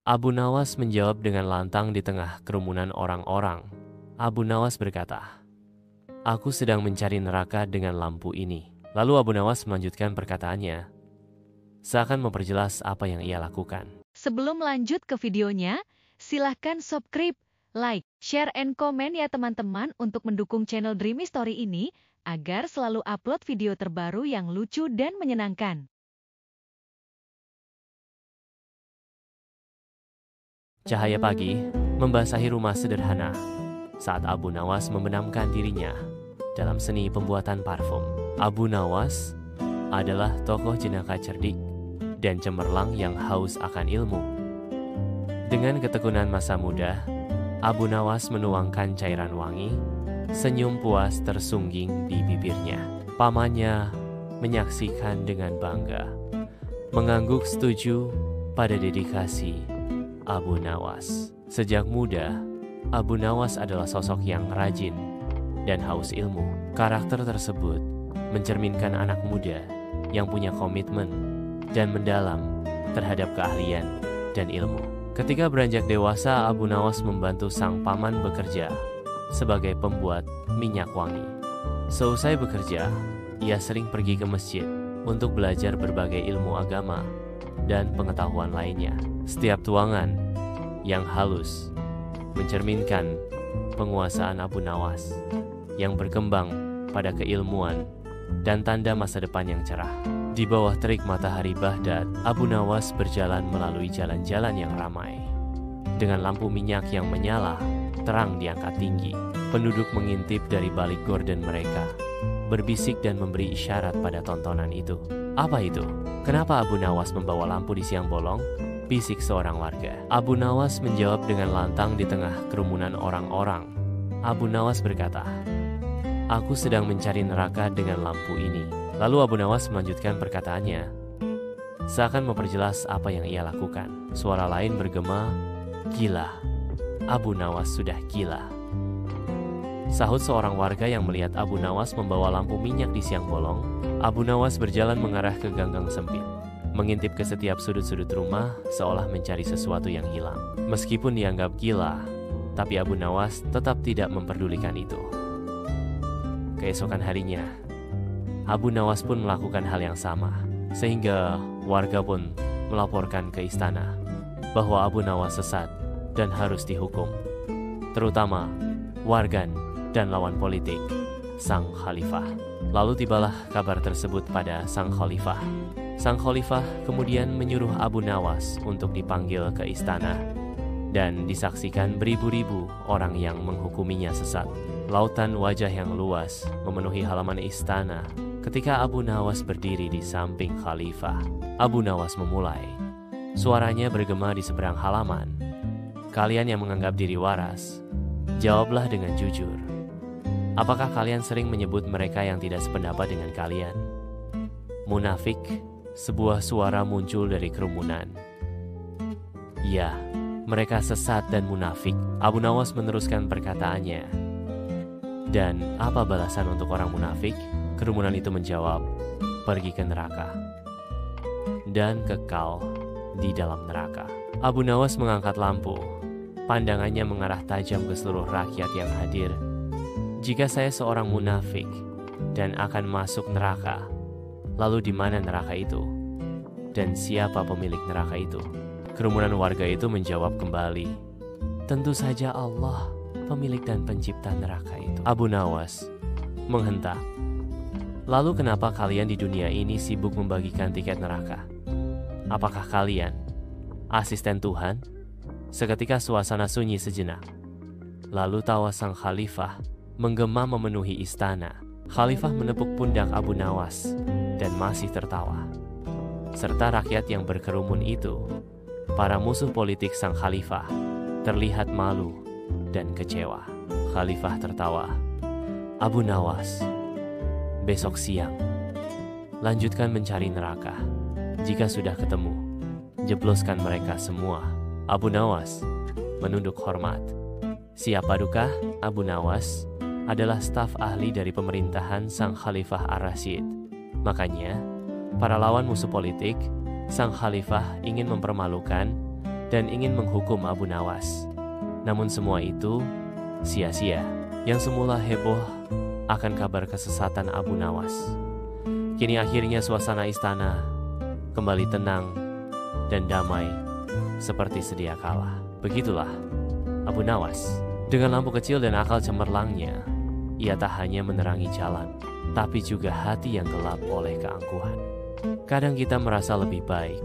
Abu Nawas menjawab dengan lantang di tengah kerumunan orang-orang. Abu Nawas berkata, "Aku sedang mencari neraka dengan lampu ini." Lalu Abu Nawas melanjutkan perkataannya, seakan memperjelas apa yang ia lakukan. Sebelum lanjut ke videonya, silahkan subscribe, like, share, and komen ya teman-teman untuk mendukung channel Dreamy Story ini agar selalu upload video terbaru yang lucu dan menyenangkan. Cahaya pagi membasahi rumah sederhana saat Abu Nawas membenamkan dirinya dalam seni pembuatan parfum. Abu Nawas adalah tokoh jenaka cerdik dan cemerlang yang haus akan ilmu. Dengan ketekunan masa muda, Abu Nawas menuangkan cairan wangi, senyum puas tersungging di bibirnya. Pamannya menyaksikan dengan bangga, mengangguk setuju pada dedikasi Abu Nawas. Sejak muda, Abu Nawas adalah sosok yang rajin dan haus ilmu. Karakter tersebut mencerminkan anak muda yang punya komitmen dan mendalam terhadap keahlian dan ilmu. Ketika beranjak dewasa, Abu Nawas membantu sang paman bekerja sebagai pembuat minyak wangi. Seusai bekerja, ia sering pergi ke masjid untuk belajar berbagai ilmu agama dan pengetahuan lainnya. Setiap tuangan yang halus mencerminkan penguasaan Abu Nawas yang berkembang pada keilmuan dan tanda masa depan yang cerah. Di bawah terik matahari Baghdad, Abu Nawas berjalan melalui jalan-jalan yang ramai. Dengan lampu minyak yang menyala, terang diangkat tinggi. Penduduk mengintip dari balik gorden mereka, berbisik dan memberi isyarat pada tontonan itu. Apa itu? Kenapa Abu Nawas membawa lampu di siang bolong? Bisik seorang warga. Abu Nawas menjawab dengan lantang di tengah kerumunan orang-orang. Abu Nawas berkata, "Aku sedang mencari neraka dengan lampu ini." Lalu Abu Nawas melanjutkan perkataannya, seakan memperjelas apa yang ia lakukan. Suara lain bergema, "Gila, Abu Nawas sudah gila." Sahut seorang warga yang melihat Abu Nawas membawa lampu minyak di siang bolong. Abu Nawas berjalan mengarah ke ganggang sempit, mengintip ke setiap sudut-sudut rumah seolah mencari sesuatu yang hilang. Meskipun dianggap gila, tapi Abu Nawas tetap tidak memperdulikan itu. Keesokan harinya, Abu Nawas pun melakukan hal yang sama, sehingga warga pun melaporkan ke istana bahwa Abu Nawas sesat dan harus dihukum, terutama warga dan lawan politik sang khalifah. Lalu tibalah kabar tersebut pada sang khalifah. Sang khalifah kemudian menyuruh Abu Nawas untuk dipanggil ke istana dan disaksikan beribu-ribu orang yang menghukuminya sesat. Lautan wajah yang luas memenuhi halaman istana ketika Abu Nawas berdiri di samping khalifah. Abu Nawas memulai. Suaranya bergema di seberang halaman. "Kalian yang menganggap diri waras, jawablah dengan jujur. Apakah kalian sering menyebut mereka yang tidak sependapat dengan kalian munafik?" Sebuah suara muncul dari kerumunan. "Ya, mereka sesat dan munafik." Abu Nawas meneruskan perkataannya. "Dan apa balasan untuk orang munafik?" Kerumunan itu menjawab, "Pergi ke neraka dan kekal di dalam neraka." Abu Nawas mengangkat lampu. Pandangannya mengarah tajam ke seluruh rakyat yang hadir. "Jika saya seorang munafik dan akan masuk neraka, lalu di mana neraka itu? Dan siapa pemilik neraka itu?" Kerumunan warga itu menjawab kembali, "Tentu saja Allah, pemilik dan pencipta neraka itu." Abu Nawas menghentak, "Lalu kenapa kalian di dunia ini sibuk membagikan tiket neraka? Apakah kalian asisten Tuhan?" Seketika suasana sunyi sejenak. Lalu tawa sang khalifah menggema memenuhi istana. Khalifah menepuk pundak Abu Nawas dan masih tertawa. Serta rakyat yang berkerumun itu, para musuh politik sang khalifah, terlihat malu dan kecewa. Khalifah tertawa. "Abu Nawas, besok siang, lanjutkan mencari neraka. Jika sudah ketemu, jebloskan mereka semua." Abu Nawas menunduk hormat. Siapa duka, Abu Nawas adalah staf ahli dari pemerintahan sang Khalifah Ar-Rasyid. Makanya, para lawan musuh politik, sang Khalifah ingin mempermalukan dan ingin menghukum Abu Nawas. Namun semua itu sia-sia. Yang semula heboh akan kabar kesesatan Abu Nawas, kini akhirnya suasana istana kembali tenang dan damai seperti sedia kala. Begitulah Abu Nawas. Dengan lampu kecil dan akal cemerlangnya, ia tak hanya menerangi jalan, tapi juga hati yang gelap oleh keangkuhan. Kadang kita merasa lebih baik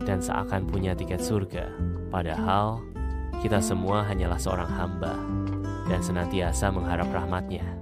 dan seakan punya tiket surga, padahal kita semua hanyalah seorang hamba dan senantiasa mengharap rahmat-Nya.